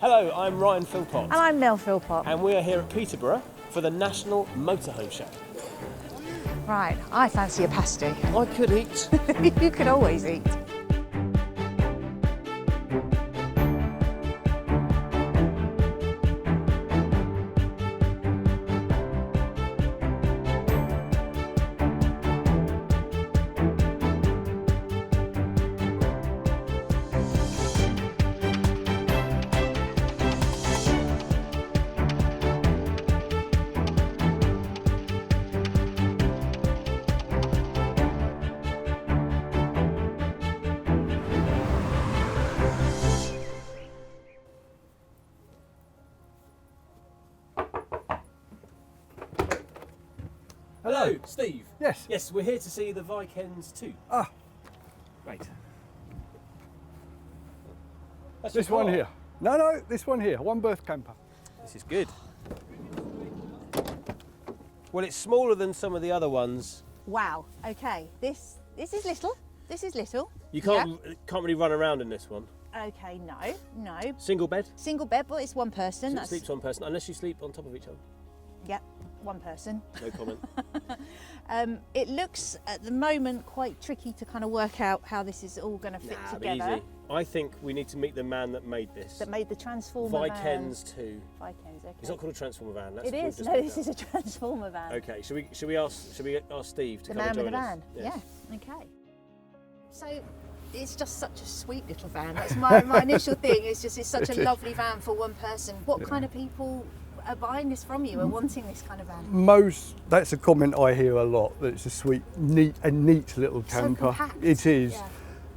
Hello, I'm Ryan Philpott. And I'm Mel Philpott. And we are here at Peterborough for the National Motorhome Show. Right, I fancy a pasty. I could eat. You could always eat. Hello, Steve. Yes. Yes, we're here to see the Vikens 2. Ah, Right. That's this your one car. here. No, this one here. One berth camper. This is good. Well, it's smaller than some of the other ones. Wow. Okay. This is little. This is little. You can't really run around in this one. Yeah. Okay. No. Single bed. Single bed, but it's one person. So it sleeps one person, unless you sleep on top of each other. Yep. One person. No comment. It looks at the moment quite tricky to kind of work out how this is all going to fit Nah, together. easy. I think we need to meet the man that made this. That made the Transformer van. Vikens 2. Vikens. Okay. It's not called a Transformer van. That's It we've is. just No, made this that. is a Transformer van. Okay. Should we ask Steve to The come man and with join the us? van. Yes. Yeah. Okay. So it's just such a sweet little van. That's my initial thing. It's such a lovely van for one person. What kind of people are buying this from you, are wanting this kind of van? That's a comment I hear a lot, that it's a sweet, neat little So camper. compact. It is. Yeah.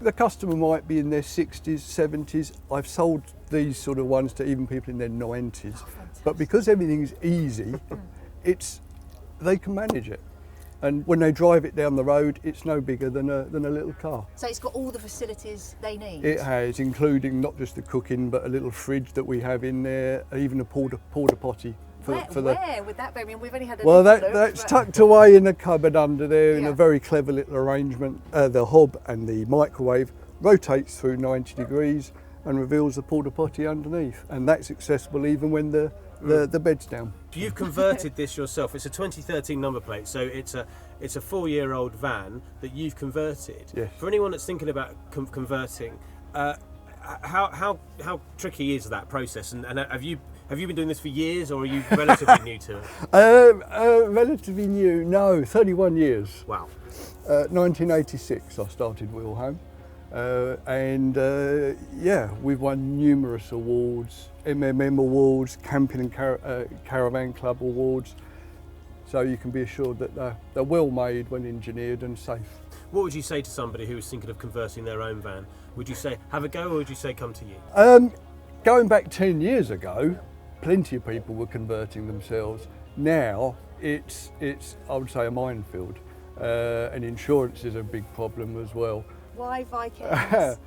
The customer might be in their 60s, 70s. I've sold these sort of ones to even people in their 90s. But because everything is easy, they can manage it. And when they drive it down the road, it's no bigger than a little car. So it's got all the facilities they need. It has, including not just the cooking, but a little fridge that we have in there, even a porta potty. Where would that be? I mean, we've only had a Well, little look, that's but- tucked away in a cupboard under there in Yeah. a very clever little arrangement. The hob and the microwave rotates through 90 degrees and reveals the porta potty underneath, and that's accessible even when the bed's down. You've converted this yourself. It's a 2013 number plate, so it's a 4-year-old van that you've converted. Yes. For anyone that's thinking about converting, how tricky is that process? And have you been doing this for years, or are you relatively new to it? Relatively new, no, 31 years. Wow. 1986 I started Wheelhome, and we've won numerous awards, MMM awards, Camping and Caravan Club awards, so you can be assured that they're well made when engineered and safe. What would you say to somebody who was thinking of converting their own van? Would you say have a go, or would you say come to you? Going back 10 years ago, plenty of people were converting themselves. Now it's I would say a minefield, and insurance is a big problem as well. Why Vikings?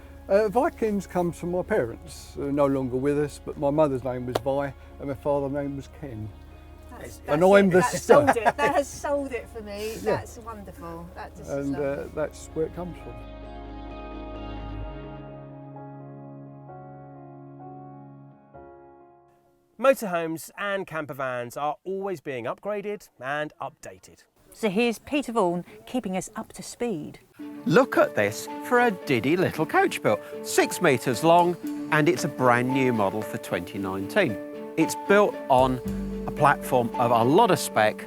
Vikings comes from my parents, who are no longer with us, but my mother's name was Vi and my father's name was Ken. And I'm the sold it. That has sold it for me. Yeah. That's wonderful. That just is And lovely. that's where it comes from. Motorhomes and camper vans are always being upgraded and updated. So here's Peter Vaughan keeping us up to speed. Look at this for a diddy little coach built, 6 metres long, and it's a brand new model for 2019. It's built on a platform of a lot of spec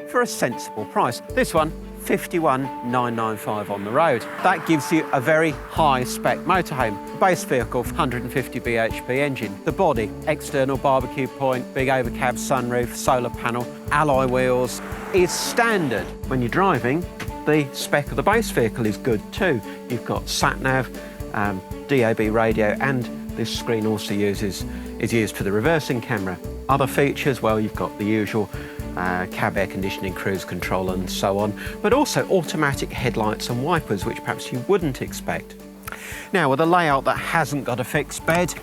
for a sensible price. This one, $51,995 on the road. That gives you a very high spec motorhome. Base vehicle, 150 bhp engine. The body, external barbecue point, big overcab sunroof, solar panel, alloy wheels, is standard. When you're driving, the spec of the base vehicle is good too. You've got sat-nav, DAB radio, and this screen also is used for the reversing camera. Other features, well, you've got the usual cab air conditioning, cruise control and so on, but also automatic headlights and wipers, which perhaps you wouldn't expect. Now, with a layout that hasn't got a fixed bed,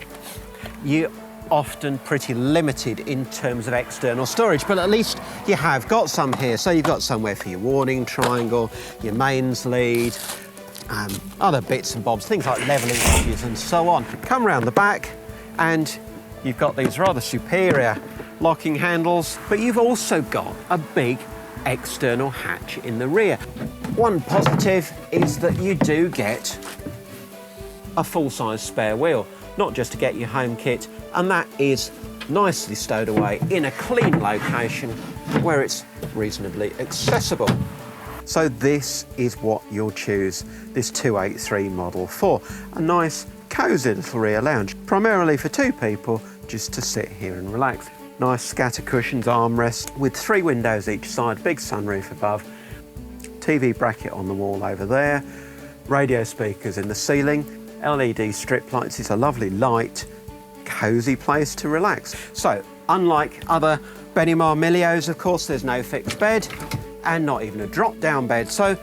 you're often pretty limited in terms of external storage, but at least you have got some here. So you've got somewhere for your warning triangle, your mains lead, other bits and bobs, things like levelling wedges and so on. Come round the back and you've got these rather superior locking handles, but you've also got a big external hatch in the rear. One positive is that you do get a full-size spare wheel, not just to get your home kit, and that is nicely stowed away in a clean location where it's reasonably accessible. So this is what you'll choose this 283 model for. A nice cosy little rear lounge, primarily for two people, just to sit here and relax. Nice scatter cushions, armrest with 3 windows each side, big sunroof above, TV bracket on the wall over there, radio speakers in the ceiling, LED strip lights. It's a lovely light, cosy place to relax. So, unlike other Benimar Milios, of course, there's no fixed bed and not even a drop-down bed. So,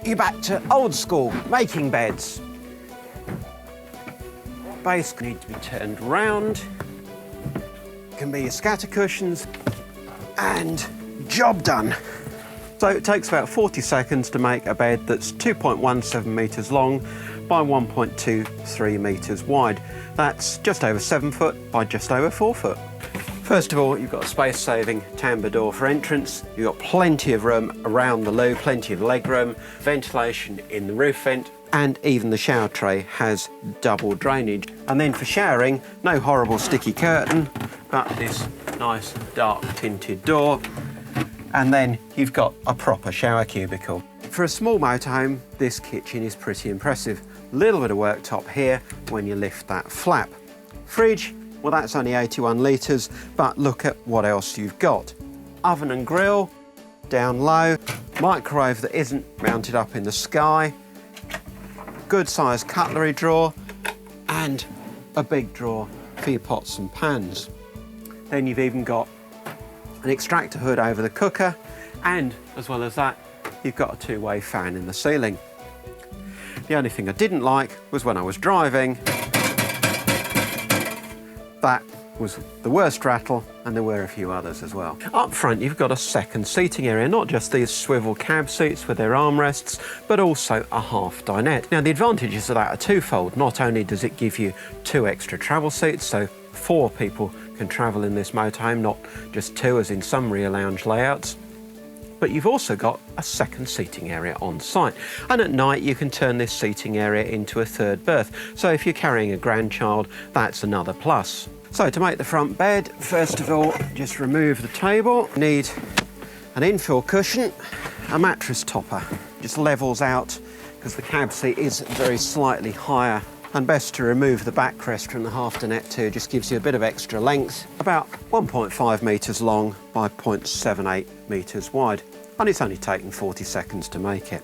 you're back to old school, making beds. Base need to be turned round. Can be your scatter cushions, and job done. So it takes about 40 seconds to make a bed that's 2.17 metres long by 1.23 metres wide. That's just over 7 foot by just over 4 foot. First of all, you've got a space-saving tambour door for entrance. You've got plenty of room around the loo, plenty of leg room, ventilation in the roof vent, and even the shower tray has double drainage. And then for showering, no horrible sticky curtain, but this nice dark tinted door. And then you've got a proper shower cubicle. For a small motorhome, this kitchen is pretty impressive. Little bit of worktop here when you lift that flap. Fridge, well, that's only 81 litres, but look at what else you've got. Oven and grill, down low, microwave that isn't mounted up in the sky, good sized cutlery drawer, and a big drawer for your pots and pans. Then you've even got an extractor hood over the cooker, and as well as that, you've got a 2-way fan in the ceiling. The only thing I didn't like was when I was driving, that was the worst rattle, and there were a few others as well. Up front, you've got a second seating area, not just these swivel cab seats with their armrests, but also a half dinette. Now, the advantages of that are twofold. Not only does it give you 2 extra travel seats, so 4 people can travel in this motorhome, not just 2 as in some rear lounge layouts, but you've also got a second seating area on site. And at night, you can turn this seating area into a 3rd berth. So if you're carrying a grandchild, that's another plus. So to make the front bed, first of all, just remove the table. Need an infill cushion, a mattress topper. Just levels out because the cab seat is very slightly higher. And best to remove the backrest from the half dinette too, just gives you a bit of extra length. About 1.5 metres long by 0.78 metres wide. And it's only taken 40 seconds to make it.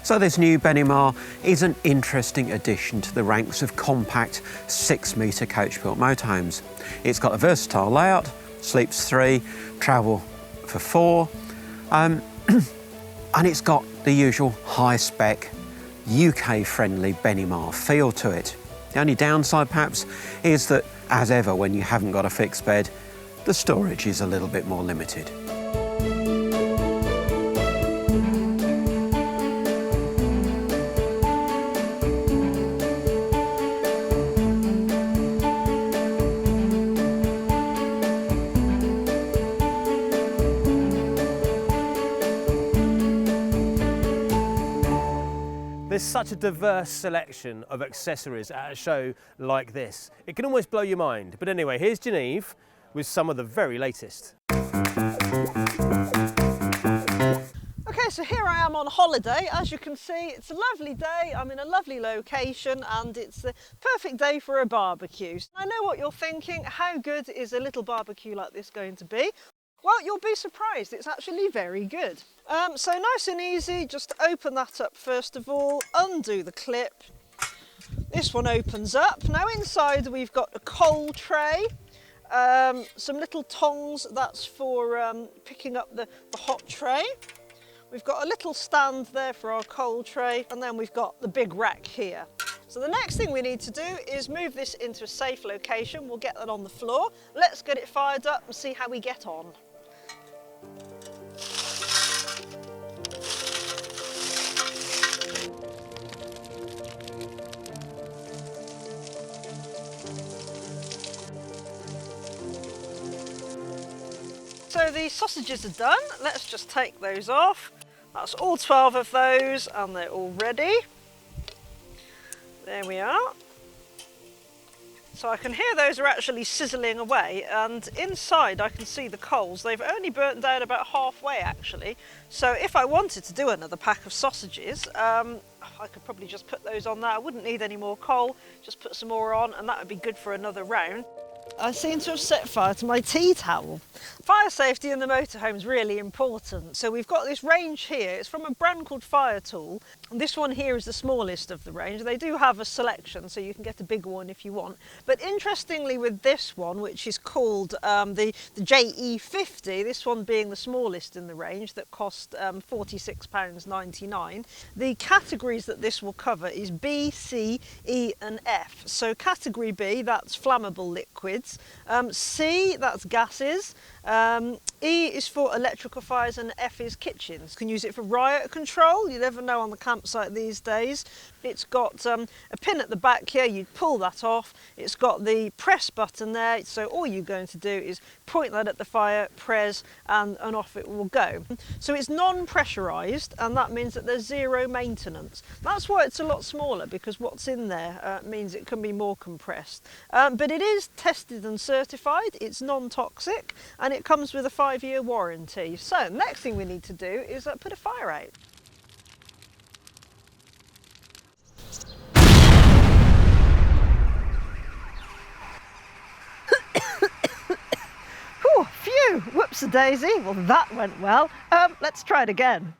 So this new Benimar is an interesting addition to the ranks of compact 6-metre coach-built motorhomes. It's got a versatile layout, sleeps 3, travel for 4, and it's got the usual high-spec, UK-friendly Benimar feel to it. The only downside, perhaps, is that, as ever, when you haven't got a fixed bed, the storage is a little bit more limited. There's such a diverse selection of accessories at a show like this. It can almost blow your mind. But anyway, here's Genevieve with some of the very latest. Okay, so here I am on holiday. As you can see, it's a lovely day. I'm in a lovely location and it's the perfect day for a barbecue. I know what you're thinking. How good is a little barbecue like this going to be? Well, you'll be surprised. It's actually very good. So nice and easy, just open that up first of all, undo the clip. This one opens up. Now inside we've got a coal tray, some little tongs, that's for picking up the hot tray. We've got a little stand there for our coal tray, and then we've got the big rack here. So the next thing we need to do is move this into a safe location. We'll get that on the floor. Let's get it fired up and see how we get on. the sausages are done. Let's just take those off. That's all 12 of those, and they're all ready. There we are. So I can hear those are actually sizzling away, and inside I can see the coals. They've only burnt down about halfway actually. So if I wanted to do another pack of sausages, I could probably just put those on there. I wouldn't need any more coal, just put some more on, and that would be good for another round. I seem to have set fire to my tea towel. Fire safety in the motorhome is really important. So we've got this range here. It's from a brand called Fire Tool. And this one here is the smallest of the range. They do have a selection, so you can get a bigger one if you want. But interestingly with this one, which is called the JE50, this one being the smallest in the range that cost £46.99, the categories that this will cover is B, C, E and F. So category B, that's flammable liquids. C, that's gases. E is for electrical fires and F is kitchens. You can use it for riot control. You never know on the campsite these days. It's got a pin at the back here. You pull that off. It's got the press button there. So all you're going to do is point that at the fire, press, and off it will go. So it's non-pressurised, and that means that there's zero maintenance. That's why it's a lot smaller, because what's in there means it can be more compressed. But it is tested and certified. It's non-toxic, and it comes with a 5-year warranty. So next thing we need to do is put a fire out. Whew, phew, whoops-a-daisy. Well, that went well. Let's try it again.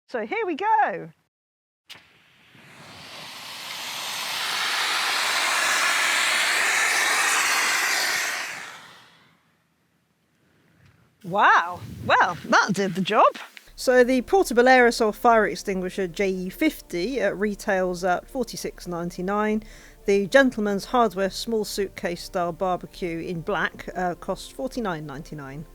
So here we go. Wow, well, that did the job. So the portable aerosol fire extinguisher JE50 retails at £46.99. The gentleman's hardware small suitcase style barbecue in black costs £49.99.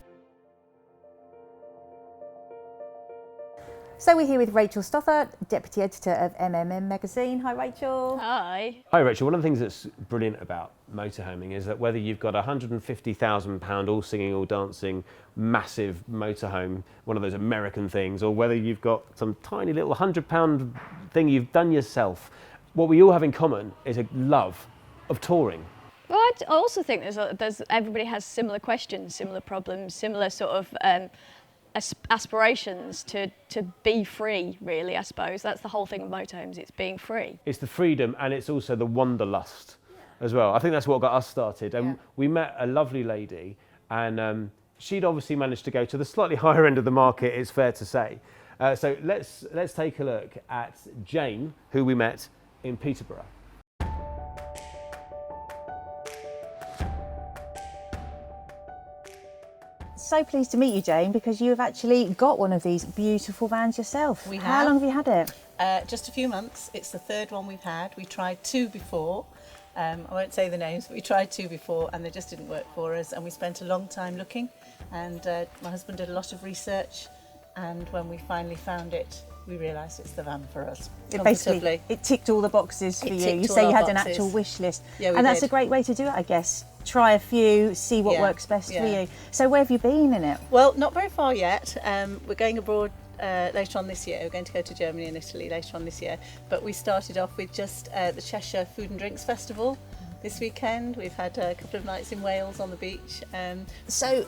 So we're here with Rachel Stothert, Deputy Editor of magazine. Hi Rachel. Hi. Hi Rachel, one of the things that's brilliant about motorhoming is that whether you've got a £150,000 all singing, all dancing, massive motorhome, one of those American things, or whether you've got some tiny little £100 thing you've done yourself, what we all have in common is a love of touring. Well, I also think there's everybody has similar questions, similar problems, similar sort of aspirations to be free, really, I suppose. That's the whole thing of motorhomes, it's being free. It's the freedom, and it's also the wanderlust as well. I think that's what got us started. And we met a lovely lady, and she'd obviously managed to go to the slightly higher end of the market, it's fair to say. So let's take a look at Jane, who we met in Peterborough. So pleased to meet you, Jane, because you have actually got one of these beautiful vans yourself. We have. How long have you had it? Just a few months. It's the third one we've had. We tried two before. I won't say the names, but we tried two before and they just didn't work for us. And we spent a long time looking, and my husband did a lot of research. And when we finally found it, we realised it's the van for us. Basically, it ticked all the boxes for you. You say you had an actual wish list. Yeah, we and that's did. a great way to do it, I guess. Try a few, see what works best for you. So where have you been in it? Well, not very far yet. We're going abroad later on this year. We're going to go to Germany and Italy later on this year. But we started off with just the Cheshire Food and Drinks Festival this weekend. We've had a couple of nights in Wales on the beach. So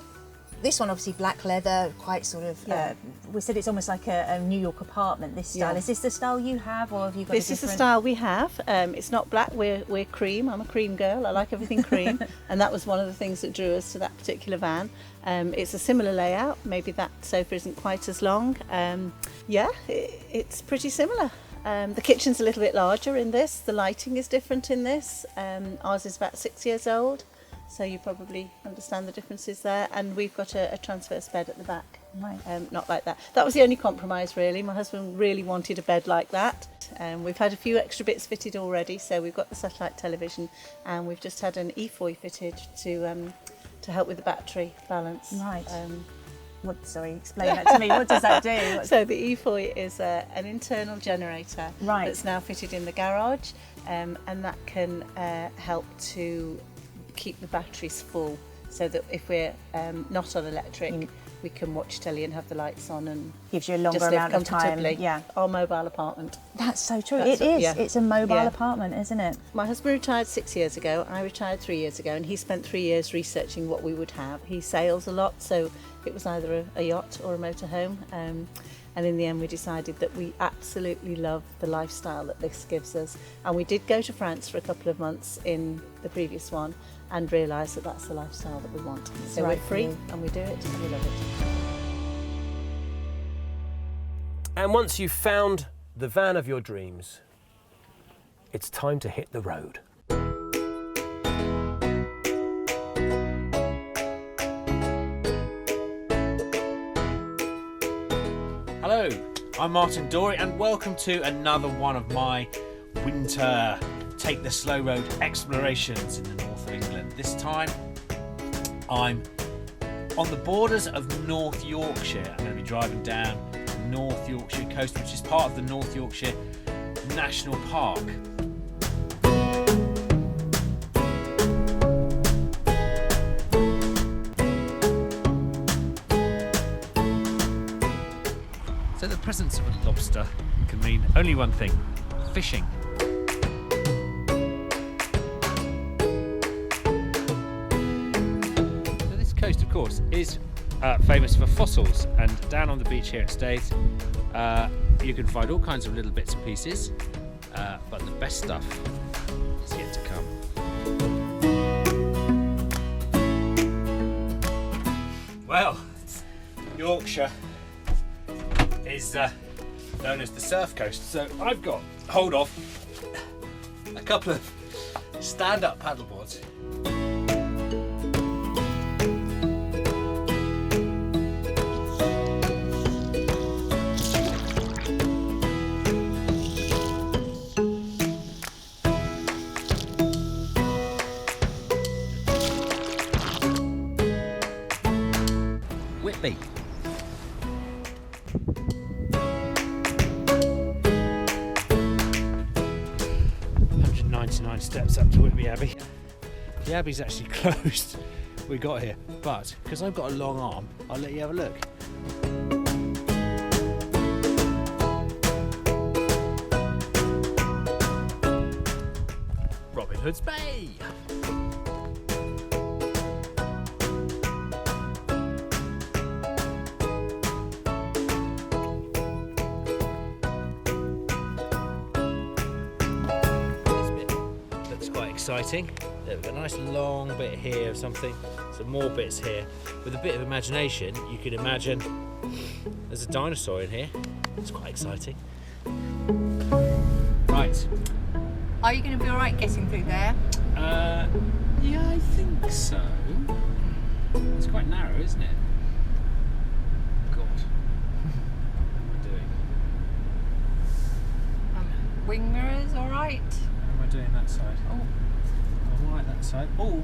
this one, obviously black leather, quite sort of, we said it's almost like a New York apartment, this style. Yeah. Is this the style you have, or have you got This is the style we have. It's not black, we're cream. I'm a cream girl, I like everything cream. And that was one of the things that drew us to that particular van. It's a similar layout, maybe that sofa isn't quite as long. It's pretty similar. The kitchen's a little bit larger in this, the lighting is different in this. Ours is about 6 years old, so you probably understand the differences there. And we've got a transverse bed at the back. Right. Not like that. That was the only compromise really. My husband really wanted a bed like that. We've had a few extra bits fitted already, so we've got the satellite television, and we've just had an EFOY fitted to help with the battery balance. Right. Sorry, explain that to me. What does that do? So the EFOY is an internal generator Right. that's now fitted in the garage, and that can help to keep the batteries full, so that if we're not on electric, we can watch telly and have the lights on and Gives you a longer just live amount of time. comfortably. Yeah. Our mobile apartment. That's so true. That's It is. yeah. It's a mobile Yeah. apartment, isn't it? My husband retired 6 years ago. I retired 3 years ago, and he spent 3 years researching what we would have. He sails a lot, so it was either a yacht or a motorhome. And in the end, we decided that we absolutely love the lifestyle that this gives us. And we did go to France for a couple of months in the previous one, and realised that that's the lifestyle that we want. So right we're for free, you. and we do it, and we love it. And once you've found the van of your dreams, it's time to hit the road. Hello, I'm Martin Dorey and welcome to another one of my winter take the slow road explorations in the north of England. This time I'm on the borders of North Yorkshire. I'm going to be driving down the North Yorkshire coast, which is part of the North Yorkshire National Park. So the presence of a lobster can mean only one thing: fishing. So this coast, of course, is famous for fossils, and down on the beach here it stays. You can find all kinds of little bits and pieces, but the best stuff is yet to come. Well, Yorkshire is known as the surf coast, so I've got hold of a couple of stand-up paddleboards. Whitby. Steps up to Whitby Abbey. The Abbey's actually closed. We got here, but because I've got a long arm, I'll let you have a look. Robin Hood's Bay. Exciting. We've got a nice long bit here of something, some more bits here. With a bit of imagination, you can imagine there's a dinosaur in here. It's quite exciting. Right. Are you going to be all right getting through there? Yeah, I think so. It's quite narrow, isn't it? God. What am I doing? Wing mirrors, all right? What am I doing that side? Oh. I like that side. Oh!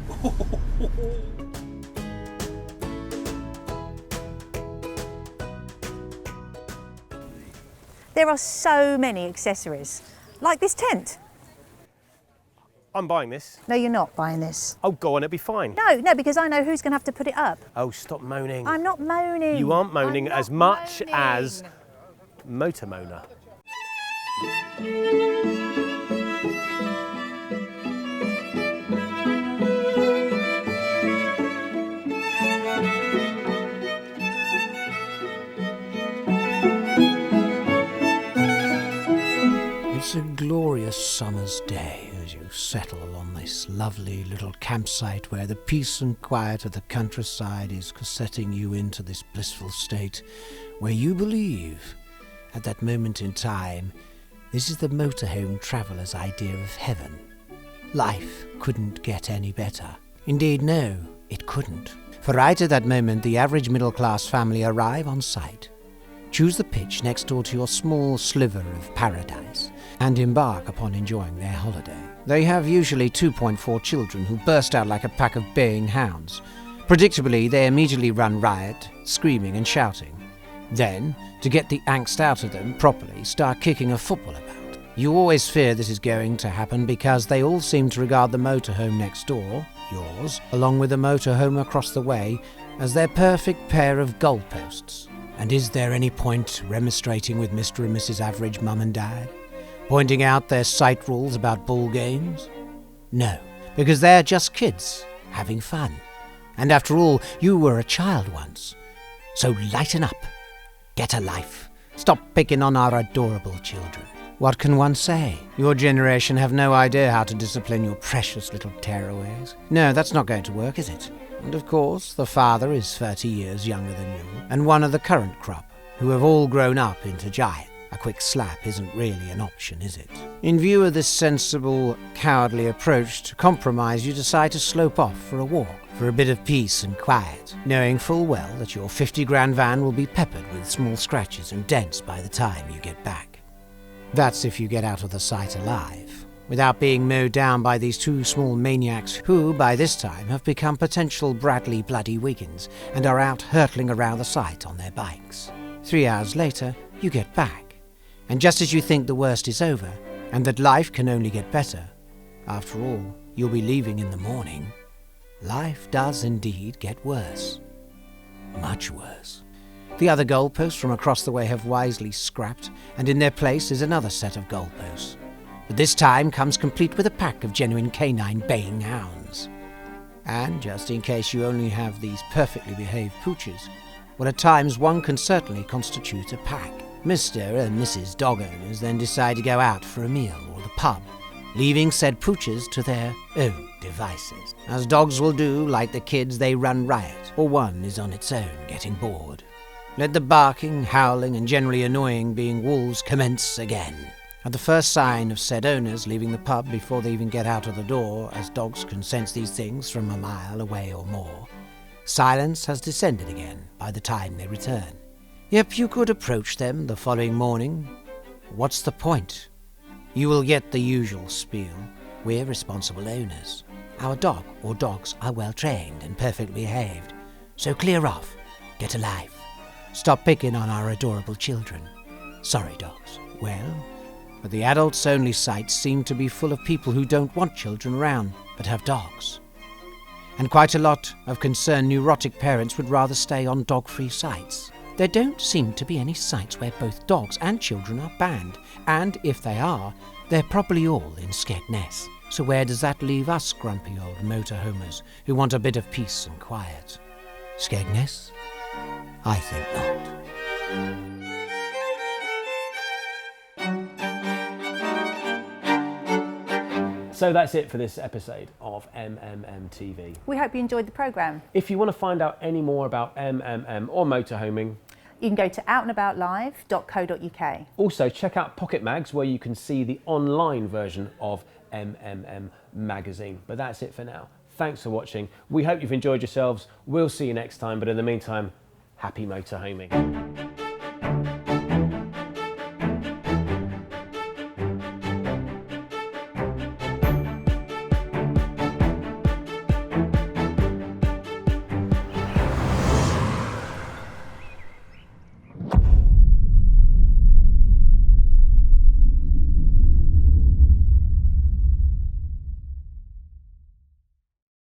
There are so many accessories, like this tent. I'm buying this. No, you're not buying this. Oh, go on, it'll be fine. No, because I know who's going to have to put it up. Oh, stop moaning. I'm not moaning. You aren't moaning I'm as not much moaning. as Motor Moaner. It's a glorious summer's day as you settle on this lovely little campsite where the peace and quiet of the countryside is setting you into this blissful state where you believe, at that moment in time, this is the motorhome traveller's idea of heaven. Life couldn't get any better. Indeed, no, it couldn't. For right at that moment, the average middle-class family arrive on site, choose the pitch next door to your small sliver of paradise, and embark upon enjoying their holiday. They have usually 2.4 children who burst out like a pack of baying hounds. Predictably, they immediately run riot, screaming and shouting. Then, to get the angst out of them properly, start kicking a football about. You always fear this is going to happen because they all seem to regard the motorhome next door, yours, along with the motorhome across the way, as their perfect pair of goalposts. And is there any point remonstrating with Mr. and Mrs. Average Mum and Dad? Pointing out their sight rules about ball games? No, because they're just kids, having fun. And after all, you were a child once. So lighten up. Get a life. Stop picking on our adorable children. What can one say? Your generation have no idea how to discipline your precious little tearaways. No, that's not going to work, is it? And of course, the father is 30 years younger than you, and one of the current crop, who have all grown up into giants. A quick slap isn't really an option, is it? In view of this sensible, cowardly approach to compromise, you decide to slope off for a walk, for a bit of peace and quiet, knowing full well that your 50-grand van will be peppered with small scratches and dents by the time you get back. That's if you get out of the site alive, without being mowed down by these two small maniacs who, by this time, have become potential Bradley Bloody Wiggins and are out hurtling around the site on their bikes. 3 hours later, you get back. And just as you think the worst is over, and that life can only get better, after all, you'll be leaving in the morning, life does indeed get worse. Much worse. The other goalposts from across the way have wisely scrapped, and in their place is another set of goalposts. But this time comes complete with a pack of genuine canine baying hounds. And just in case you only have these perfectly behaved pooches, well, at times one can certainly constitute a pack. Mr. and Mrs. dog owners then decide to go out for a meal or the pub, leaving said pooches to their own devices. As dogs will do, like the kids, they run riot, or one is on its own getting bored. Let the barking, howling, and generally annoying being wolves commence again. At the first sign of said owners leaving the pub before they even get out of the door, as dogs can sense these things from a mile away or more, silence has descended again by the time they return. Yep, you could approach them the following morning. What's the point? You will get the usual spiel. We're responsible owners. Our dog or dogs are well trained and perfectly behaved. So clear off. Get a life. Stop picking on our adorable children. Sorry, dogs. Well, but the adults-only sites seem to be full of people who don't want children around, but have dogs. And quite a lot of concerned neurotic parents would rather stay on dog-free sites. There don't seem to be any sites where both dogs and children are banned, and if they are, they're probably all in Skegness. So where does that leave us grumpy old motorhomers who want a bit of peace and quiet? Skegness? I think not. So that's it for this episode of MMM TV. We hope you enjoyed the programme. If you want to find out any more about MMM or motorhoming, You can go to outandaboutlive.co.uk. Also, check out Pocket Mags, where you can see the online version of MMM magazine. But that's it for now. Thanks for watching. We hope you've enjoyed yourselves. We'll see you next time. But in the meantime, happy motorhoming.